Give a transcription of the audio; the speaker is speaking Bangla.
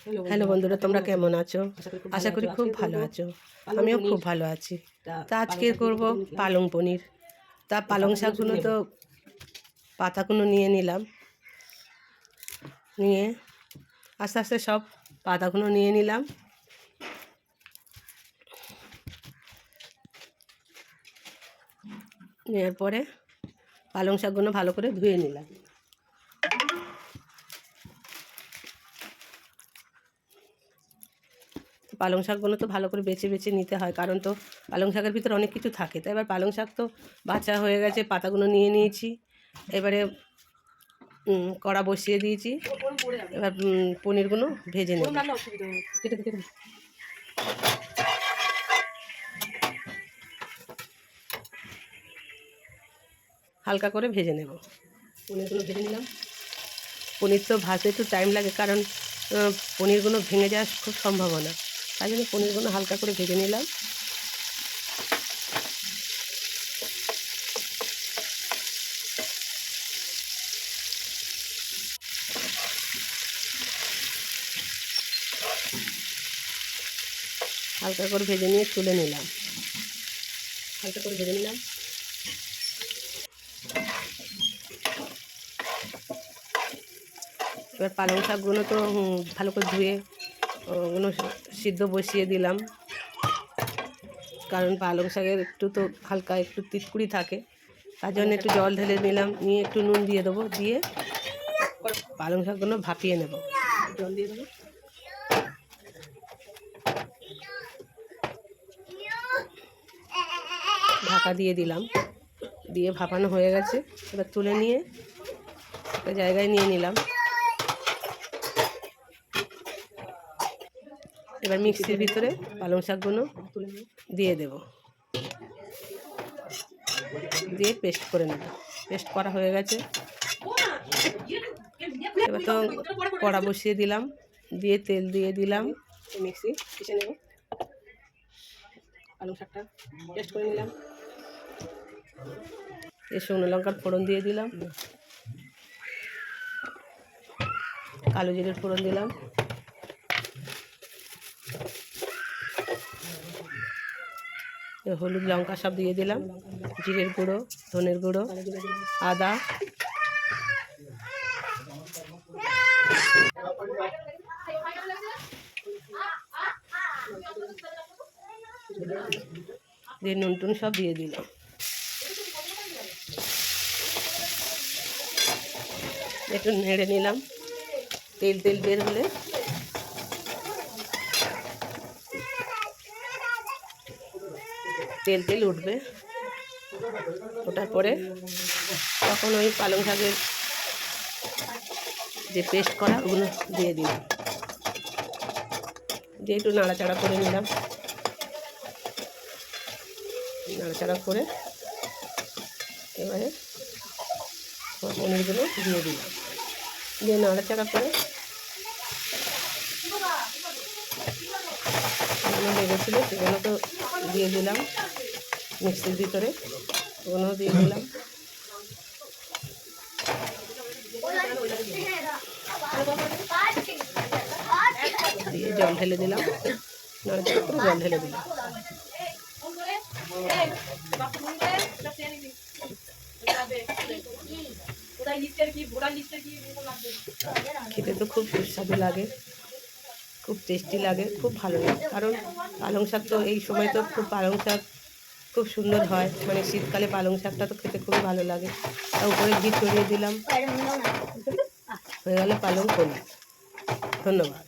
হ্যালো বন্ধুরা, তোমরা কেমন আছো? আশা করি খুব ভালো আছো। আমিও খুব ভালো আছি। তা আজকে করব পালং পনির। তা পালং শাকগুলো তো পাতাগুলো নিয়ে নিলাম, নিয়ে আস্তে আস্তে সব পাতাগুলো নিয়ে নিলাম। নেওয়ার পরে পালং শাকগুলো ভালো করে ধুয়ে নিলাম। পালং শাকগুলো তো ভালো করে বেছে বেছে নিতে হয়, কারণ তো পালং শাকের ভিতরে অনেক কিছু থাকে। তো এবার পালং শাক তো বাছা হয়ে গেছে, পাতাগুলো নিয়ে নিয়েছি। এবারে কড়া বসিয়ে দিয়েছি। এবার পনিরগুলো ভেজে নেব। হালকা করে ভেজে নেব। পনিরগুলো ভেজে নিলাম। পনির তো ভাজতে একটু টাইম লাগে, কারণ পনিরগুলো ভেঙে যাওয়ার খুব সম্ভাবনা। তাই জন্য পনিরগুলো হালকা করে ভেজে নিলাম। হালকা করে ভেজে নিয়ে তুলে নিলাম। হালকা করে ভেজে নিলাম। এবার পালং শাকগুলো তো ভালো করে ধুয়ে ওগুলো সিদ্ধ বসিয়ে দিলাম, কারণ পালং শাকের একটু তো হালকা একটু তিতকুড়ি থাকে। তার জন্য একটু জল ঢেলে নিলাম, নিয়ে একটু নুন দিয়ে দেবো, দিয়ে পালং শাকগুলো ভাপিয়ে নেব। জল দিয়ে দেবো। ঢাকা দিয়ে দিলাম, দিয়ে ভাপানো হয়ে গেছে। এবার তুলে নিয়ে একটা জায়গায় নিয়ে নিলাম। এবার মিক্সির ভিতরে পালং শাকগুলো দিয়ে দেব, দিয়ে পেস্ট করে নেব। পেস্ট করা হয়ে গেছে। এবার তো কড়া বসিয়ে দিলাম, দিয়ে তেল দিয়ে দিলাম। মিক্সি পিষে নেব। পালং শাকটা পেস্ট করে নিলাম। শুকনো লঙ্কার ফোড়ন দিয়ে দিলাম, কালো জিরের ফোড়ন দিলাম, হলুদ লঙ্কা সব দিয়ে দিলাম, জিরের গুঁড়ো, ধনের গুঁড়ো, আদা, দিয়ে নুন টুন সব দিয়ে দিলাম। একটু নেড়ে নিলাম। তেল তেল বের হলে তেল তেল উঠবে। ওঠার পরে তখন ওই পালং শাকের যে পেস্ট করা ওগুলো দিয়ে দিলাম, দিয়ে একটু নাড়াচাড়া করে নিলাম। নাড়াচাড়া করে এবারে পনিরগুলো দিয়ে দিলাম, দিয়ে নাড়াচাড়া করে যেগুলো লেগেছিলো সেগুলো তো দিয়ে দিলাম মিক্সির ভিতরে, ওগুলো দিয়ে দিলাম। দিয়ে জল ঢেলে দিলাম, নাড়াচাড়া করে জল ঢেলে দিলাম। খেতে তো খুব সুস্বাদু লাগে, খুব টেস্টি লাগে, খুব ভালো লাগে। কারণ পালং শাক তো এই সময় তো খুব পালং শাক খুব সুন্দর হয়, মানে শীতকালে পালং শাকটা তো খেতে খুবই ভালো লাগে। তার উপরে ঘি ছড়িয়ে দিলাম, হয়ে গেল পালং পনির। ধন্যবাদ।